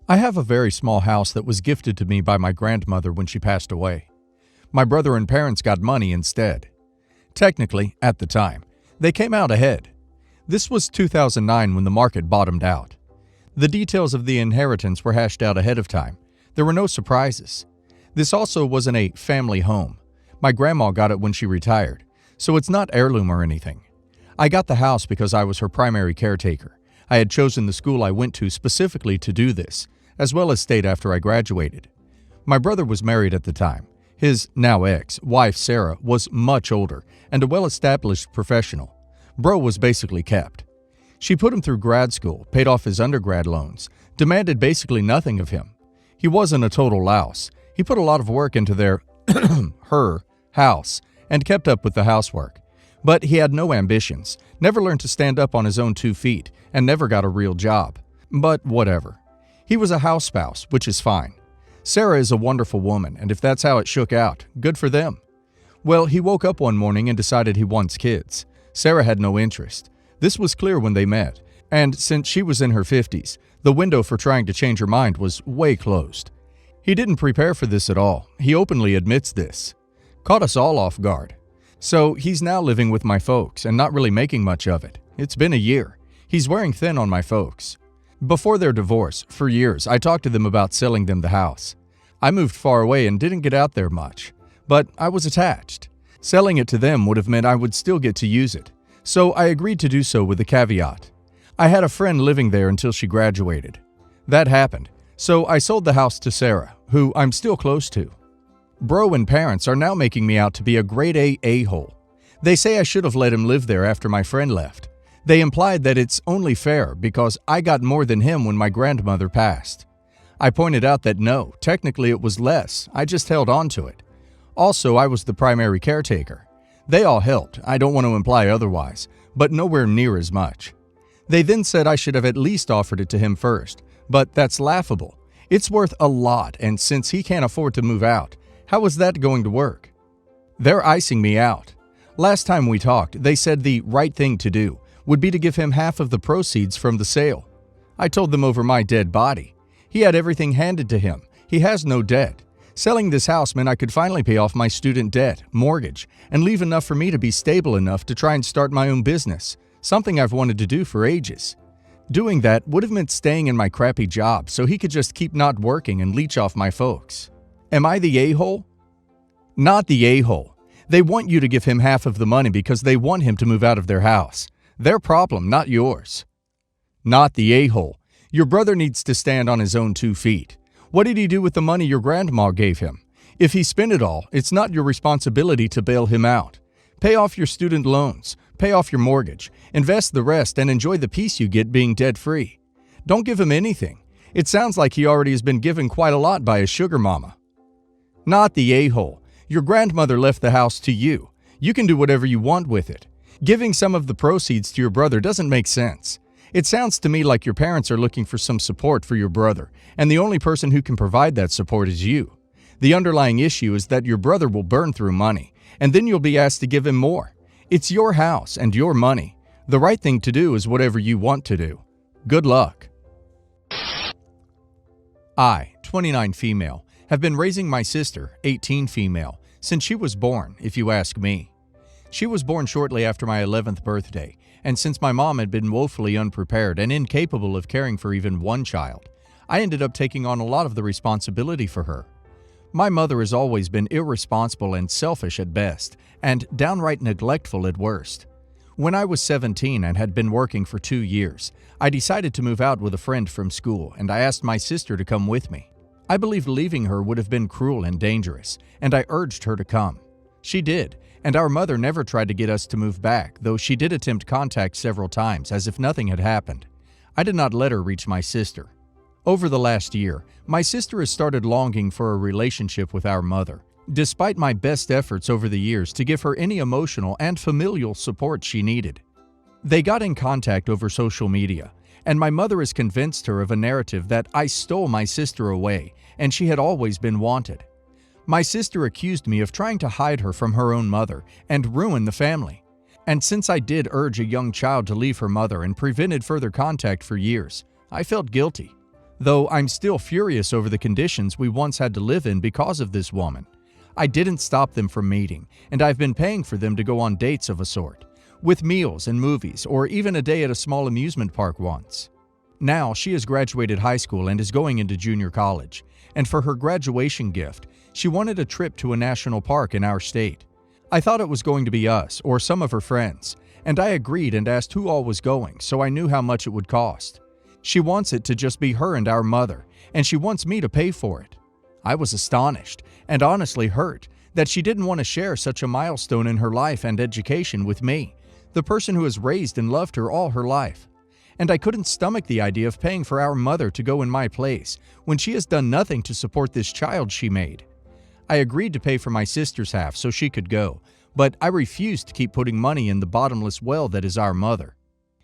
I have a very small house that was gifted to me by my grandmother when she passed away. My brother and parents got money instead. Technically, at the time, they came out ahead. This was 2009 when the market bottomed out. The details of the inheritance were hashed out ahead of time. There were no surprises. This also wasn't a family home. My grandma got it when she retired, so it's not heirloom or anything. I got the house because I was her primary caretaker. I had chosen the school I went to specifically to do this, as well as stayed after I graduated. My brother was married at the time. His now ex-wife Sarah was much older and a well-established professional. Bro was basically kept. She put him through grad school, paid off his undergrad loans, demanded basically nothing of him. He wasn't a total louse. He put a lot of work into their her house and kept up with the housework. But he had no ambitions, never learned to stand up on his own 2 feet, and never got a real job. But whatever. He was a house spouse, which is fine. Sarah is a wonderful woman, and if that's how it shook out, good for them. Well, he woke up one morning and decided he wants kids. Sarah had no interest. This was clear when they met, and since she was in her 50s, the window for trying to change her mind was way closed. He didn't prepare for this at all. He openly admits this. Caught us all off guard. So he's now living with my folks and not really making much of it. It's been a year. He's wearing thin on my folks. Before their divorce, for years, I talked to them about selling them the house. I moved far away and didn't get out there much, but I was attached. Selling it to them would have meant I would still get to use it, so I agreed to do so with a caveat. I had a friend living there until she graduated. That happened, so I sold the house to Sarah, who I'm still close to. Bro and parents are now making me out to be a grade A a-hole. They say I should have let him live there after my friend left. They implied that it's only fair because I got more than him when my grandmother passed. I pointed out that no, technically it was less, I just held on to it. Also, I was the primary caretaker. They all helped, I don't want to imply otherwise, but nowhere near as much. They then said I should have at least offered it to him first, but that's laughable. It's worth a lot, and since he can't afford to move out, how is that going to work? They're icing me out. Last time we talked, they said the right thing to do would be to give him half of the proceeds from the sale. I told them over my dead body. He had everything handed to him. He has no debt. Selling this house meant I could finally pay off my student debt, mortgage, and leave enough for me to be stable enough to try and start my own business, something I've wanted to do for ages. Doing that would have meant staying in my crappy job so he could just keep not working and leech off my folks. Am I the a-hole? Not the a-hole. They want you to give him half of the money because they want him to move out of their house. Their problem, not yours. Not the a-hole. Your brother needs to stand on his own 2 feet. What did he do with the money your grandma gave him? If he spent it all, it's not your responsibility to bail him out. Pay off your student loans, pay off your mortgage, invest the rest, and enjoy the peace you get being debt-free. Don't give him anything. It sounds like he already has been given quite a lot by his sugar mama. Not the a-hole. Your grandmother left the house to you. You can do whatever you want with it. Giving some of the proceeds to your brother doesn't make sense. It sounds to me like your parents are looking for some support for your brother, and the only person who can provide that support is you. The underlying issue is that your brother will burn through money, and then you'll be asked to give him more. It's your house and your money. The right thing to do is whatever you want to do. Good luck. I, 29 female, have been raising my sister, 18 female, since she was born, if you ask me. She was born shortly after my 11th birthday, and since my mom had been woefully unprepared and incapable of caring for even one child, I ended up taking on a lot of the responsibility for her. My mother has always been irresponsible and selfish at best, and downright neglectful at worst. When I was 17 and had been working for 2 years, I decided to move out with a friend from school, and I asked my sister to come with me. I believed leaving her would have been cruel and dangerous, and I urged her to come. She did, and our mother never tried to get us to move back, though she did attempt contact several times as if nothing had happened. I did not let her reach my sister. Over the last year, my sister has started longing for a relationship with our mother, despite my best efforts over the years to give her any emotional and familial support she needed. They got in contact over social media, and my mother has convinced her of a narrative that I stole my sister away and she had always been wanted. My sister accused me of trying to hide her from her own mother and ruin the family. And since I did urge a young child to leave her mother and prevented further contact for years, I felt guilty. though I'm still furious over the conditions we once had to live in because of this woman. I didn't stop them from meeting, and I've been paying for them to go on dates of a sort, with meals and movies, or even a day at a small amusement park once. Now, she has graduated high school and is going into junior college, and for her graduation gift, she wanted a trip to a national park in our state. I thought it was going to be us, or some of her friends, and I agreed and asked who all was going, so I knew how much it would cost. She wants it to just be her and our mother, and she wants me to pay for it. I was astonished, and honestly hurt, that she didn't want to share such a milestone in her life and education with me, the person who has raised and loved her all her life. And I couldn't stomach the idea of paying for our mother to go in my place, when she has done nothing to support this child she made. I agreed to pay for my sister's half so she could go, but I refused to keep putting money in the bottomless well that is our mother.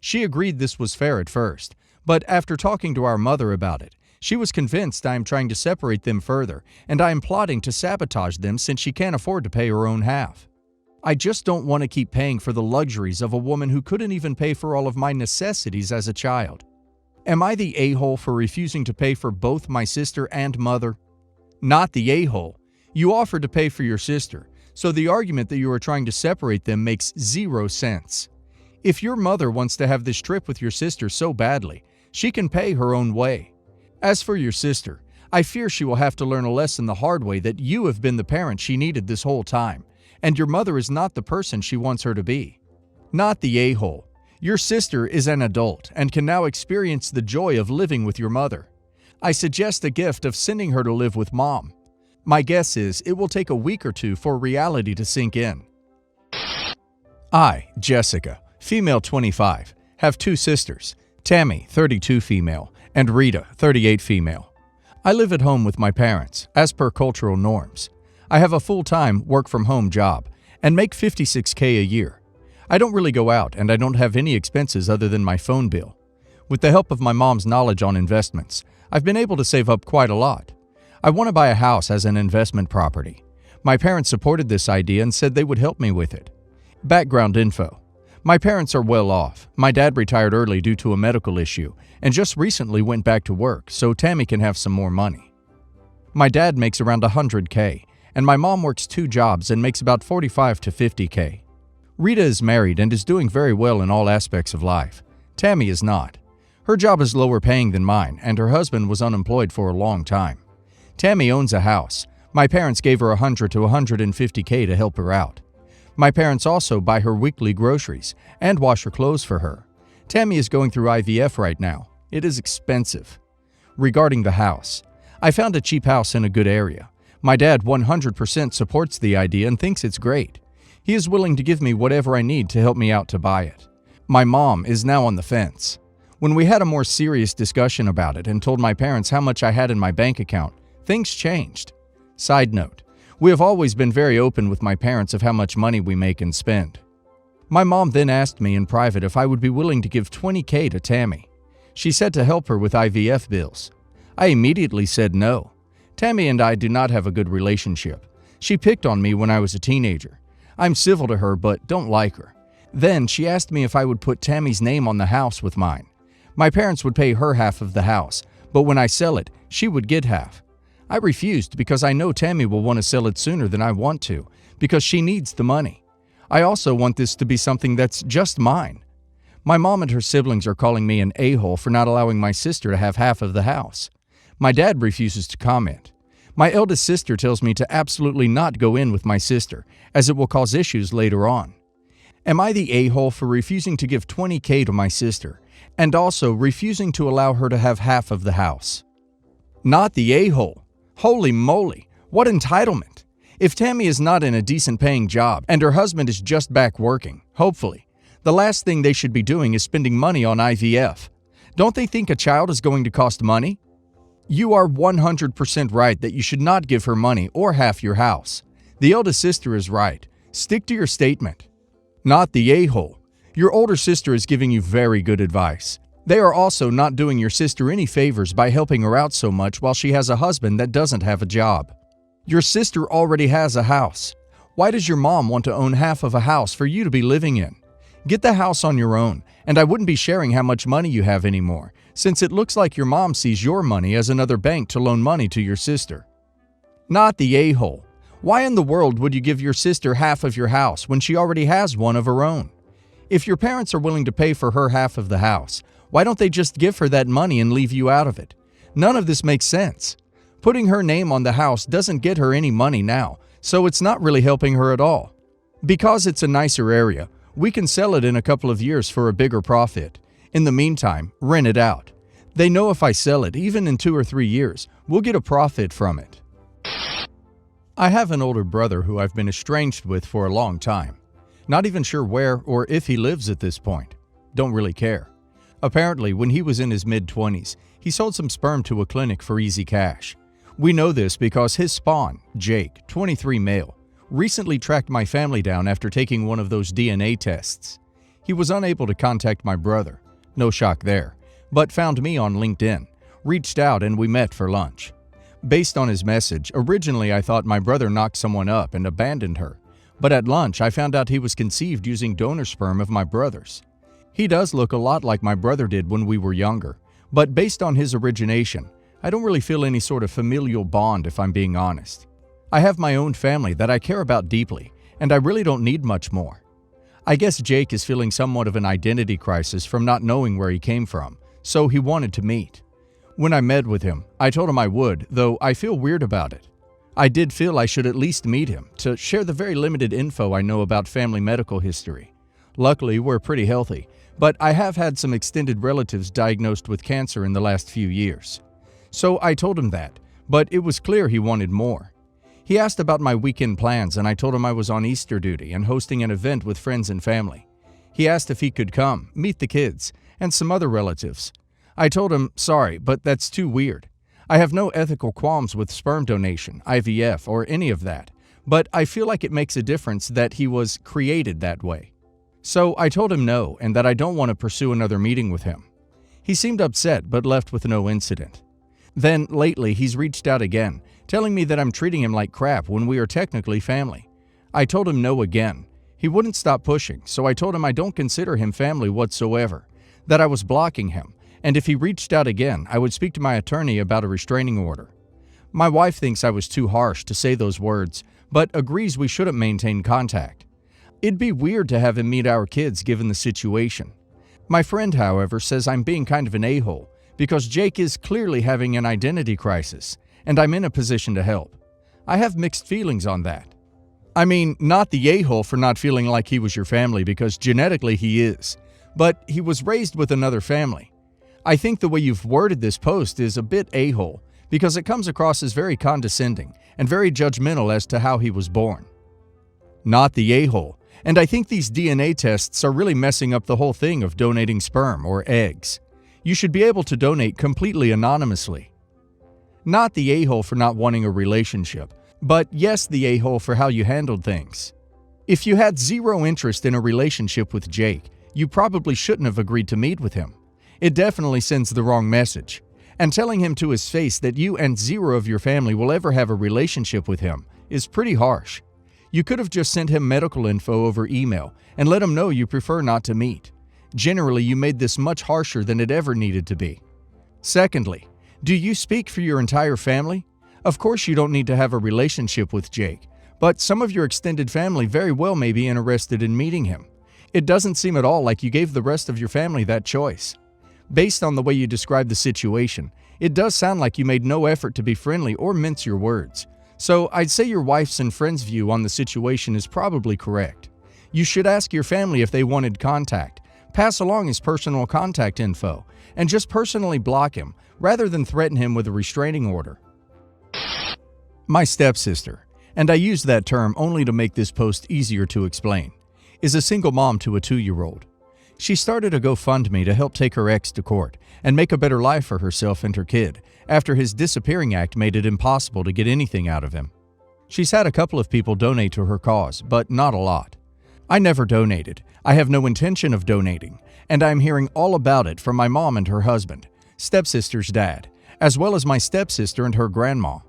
She agreed this was fair at first, but after talking to our mother about it, she was convinced I am trying to separate them further, and I am plotting to sabotage them since she can't afford to pay her own half. I just don't want to keep paying for the luxuries of a woman who couldn't even pay for all of my necessities as a child. Am I the a-hole for refusing to pay for both my sister and mother? Not the a-hole. You offered to pay for your sister, so the argument that you are trying to separate them makes zero sense. If your mother wants to have this trip with your sister so badly, she can pay her own way. As for your sister, I fear she will have to learn a lesson the hard way that you have been the parent she needed this whole time, and your mother is not the person she wants her to be. Not the a-hole. Your sister is an adult and can now experience the joy of living with your mother. I suggest a gift of sending her to live with mom. My guess is it will take a week or two for reality to sink in. I, Jessica, female 25, have two sisters, Tammy, 32 female, and Rita, 38 female. I live at home with my parents, as per cultural norms. I have a full-time, work-from-home job, and make $56K a year. I don't really go out, and I don't have any expenses other than my phone bill. With the help of my mom's knowledge on investments, I've been able to save up quite a lot. I want to buy a house as an investment property. My parents supported this idea and said they would help me with it. Background info. My parents are well off. My dad retired early due to a medical issue and just recently went back to work, so Tammy can have some more money. My dad makes around $100K, and my mom works 2 jobs and makes about $45 to $50K. Rita is married and is doing very well in all aspects of life. Tammy is not. Her job is lower paying than mine, and her husband was unemployed for a long time. Tammy owns a house. My parents gave her $100 to $150K to help her out. My parents also buy her weekly groceries and wash her clothes for her. Tammy is going through IVF right now. It is expensive. Regarding the house, I found a cheap house in a good area. My dad 100% supports the idea and thinks it's great. He is willing to give me whatever I need to help me out to buy it. My mom is now on the fence. When we had a more serious discussion about it and told my parents how much I had in my bank account, things changed. Side note, we have always been very open with my parents of how much money we make and spend. My mom then asked me in private if I would be willing to give $20K to Tammy. She said to help her with IVF bills. I immediately said no. Tammy and I do not have a good relationship. She picked on me when I was a teenager. I'm civil to her but don't like her. Then she asked me if I would put Tammy's name on the house with mine. My parents would pay her half of the house, but when I sell it, she would get half. I refused because I know Tammy will want to sell it sooner than I want to, because she needs the money. I also want this to be something that's just mine. My mom and her siblings are calling me an a-hole for not allowing my sister to have half of the house. My dad refuses to comment. My eldest sister tells me to absolutely not go in with my sister, as it will cause issues later on. Am I the a-hole for refusing to give $20K to my sister, and also refusing to allow her to have half of the house? Not the a-hole. Holy moly, what entitlement! If Tammy is not in a decent paying job and her husband is just back working, hopefully, the last thing they should be doing is spending money on IVF. Don't they think a child is going to cost money? You are 100% right that you should not give her money or half your house. The eldest sister is right. Stick to your statement. Not the a-hole. Your older sister is giving you very good advice. They are also not doing your sister any favors by helping her out so much while she has a husband that doesn't have a job. Your sister already has a house. Why does your mom want to own half of a house for you to be living in? Get the house on your own, and I wouldn't be sharing how much money you have anymore, since it looks like your mom sees your money as another bank to loan money to your sister. Not the a-hole. Why in the world would you give your sister half of your house when she already has one of her own? If your parents are willing to pay for her half of the house, why don't they just give her that money and leave you out of it? None of this makes sense. Putting her name on the house doesn't get her any money now, so it's not really helping her at all. Because it's a nicer area, we can sell it in a couple of years for a bigger profit. In the meantime, rent it out. They know if I sell it, even in 2 or 3 years, we'll get a profit from it. I have an older brother who I've been estranged with for a long time. Not even sure where or if he lives at this point. Don't really care. Apparently, when he was in his mid-20s, he sold some sperm to a clinic for easy cash. We know this because his spawn, Jake, 23 male, recently tracked my family down after taking one of those DNA tests. He was unable to contact my brother, no shock there, but found me on LinkedIn, reached out, and we met for lunch. Based on his message, originally I thought my brother knocked someone up and abandoned her, but at lunch I found out he was conceived using donor sperm of my brother's. He does look a lot like my brother did when we were younger, but based on his origination, I don't really feel any sort of familial bond if I'm being honest. I have my own family that I care about deeply, and I really don't need much more. I guess Jake is feeling somewhat of an identity crisis from not knowing where he came from, so he wanted to meet. When I met with him, I told him I would, though I feel weird about it. I did feel I should at least meet him to share the very limited info I know about family medical history. Luckily, we're pretty healthy, but I have had some extended relatives diagnosed with cancer in the last few years. So I told him that, but it was clear he wanted more. He asked about my weekend plans, and I told him I was on Easter duty and hosting an event with friends and family. He asked if he could come, meet the kids, and some other relatives. I told him, sorry, but that's too weird. I have no ethical qualms with sperm donation, IVF, or any of that, but I feel like it makes a difference that he was created that way. So I told him no, and that I don't want to pursue another meeting with him. He seemed upset, but left with no incident. Then, lately, he's reached out again, telling me that I'm treating him like crap when we are technically family. I told him no again. He wouldn't stop pushing, so I told him I don't consider him family whatsoever, that I was blocking him, and if he reached out again, I would speak to my attorney about a restraining order. My wife thinks I was too harsh to say those words, but agrees we shouldn't maintain contact. It'd be weird to have him meet our kids given the situation. My friend, however, says I'm being kind of an a-hole because Jake is clearly having an identity crisis, and I'm in a position to help. I have mixed feelings on that. I mean, not the a-hole for not feeling like he was your family because genetically he is, but he was raised with another family. I think the way you've worded this post is a bit a-hole because it comes across as very condescending and very judgmental as to how he was born. Not the a-hole, and I think these DNA tests are really messing up the whole thing of donating sperm or eggs. You should be able to donate completely anonymously. Not the a-hole for not wanting a relationship, but yes, the a-hole for how you handled things. If you had zero interest in a relationship with Jake, you probably shouldn't have agreed to meet with him. It definitely sends the wrong message. And telling him to his face that you and zero of your family will ever have a relationship with him is pretty harsh. You could have just sent him medical info over email and let him know you prefer not to meet. Generally, you made this much harsher than it ever needed to be. Secondly, do you speak for your entire family? Of course you don't need to have a relationship with Jake, but some of your extended family very well may be interested in meeting him. It doesn't seem at all like you gave the rest of your family that choice. Based on the way you describe the situation, it does sound like you made no effort to be friendly or mince your words. So I'd say your wife's and friends' view on the situation is probably correct. You should ask your family if they wanted contact, pass along his personal contact info, and just personally block him rather than threaten him with a restraining order. My stepsister, and I use that term only to make this post easier to explain, is a single mom to a 2-year-old. She started a GoFundMe to help take her ex to court and make a better life for herself and her kid after his disappearing act made it impossible to get anything out of him. She's had a couple of people donate to her cause, but not a lot. I never donated. I have no intention of donating, and I'm hearing all about it from my mom and her husband, stepsister's dad, as well as my stepsister and her grandma.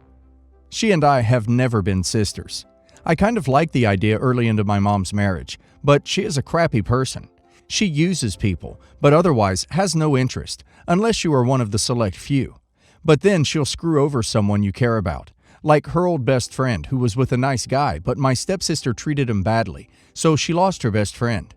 She and I have never been sisters. I kind of liked the idea early into my mom's marriage, but she is a crappy person. She uses people, but otherwise has no interest, unless you are one of the select few. But then she'll screw over someone you care about, like her old best friend who was with a nice guy, but my stepsister treated him badly, so she lost her best friend.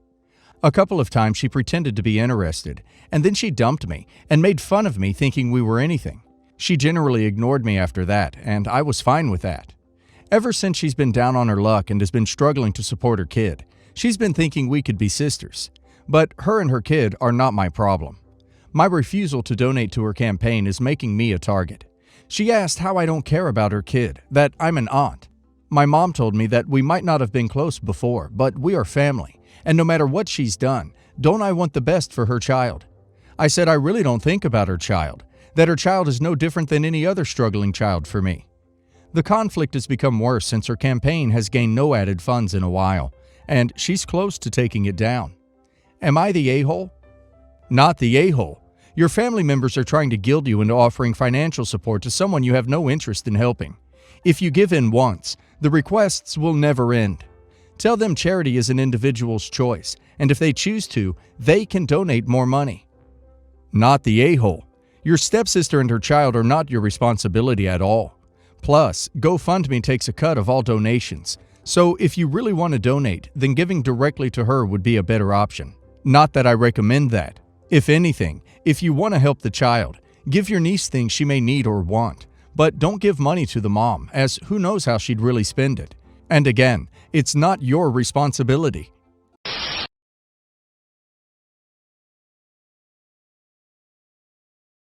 A couple of times she pretended to be interested, and then she dumped me and made fun of me thinking we were anything. She generally ignored me after that, and I was fine with that. Ever since she's been down on her luck and has been struggling to support her kid, she's been thinking we could be sisters. But her and her kid are not my problem. My refusal to donate to her campaign is making me a target. She asked how I don't care about her kid, that I'm an aunt. My mom told me that we might not have been close before, but we are family, and no matter what she's done, don't I want the best for her child? I said I really don't think about her child, that her child is no different than any other struggling child for me. The conflict has become worse since her campaign has gained no added funds in a while, and she's close to taking it down. Am I the a-hole? Not the a-hole. Your family members are trying to guilt you into offering financial support to someone you have no interest in helping. If you give in once, the requests will never end. Tell them charity is an individual's choice, and if they choose to, they can donate more money. Not the a-hole. Your stepsister and her child are not your responsibility at all. Plus, GoFundMe takes a cut of all donations, so if you really want to donate, then giving directly to her would be a better option. Not that I recommend that. If anything, if you want to help the child, give your niece things she may need or want, but don't give money to the mom, as who knows how she'd really spend it. And again, it's not your responsibility.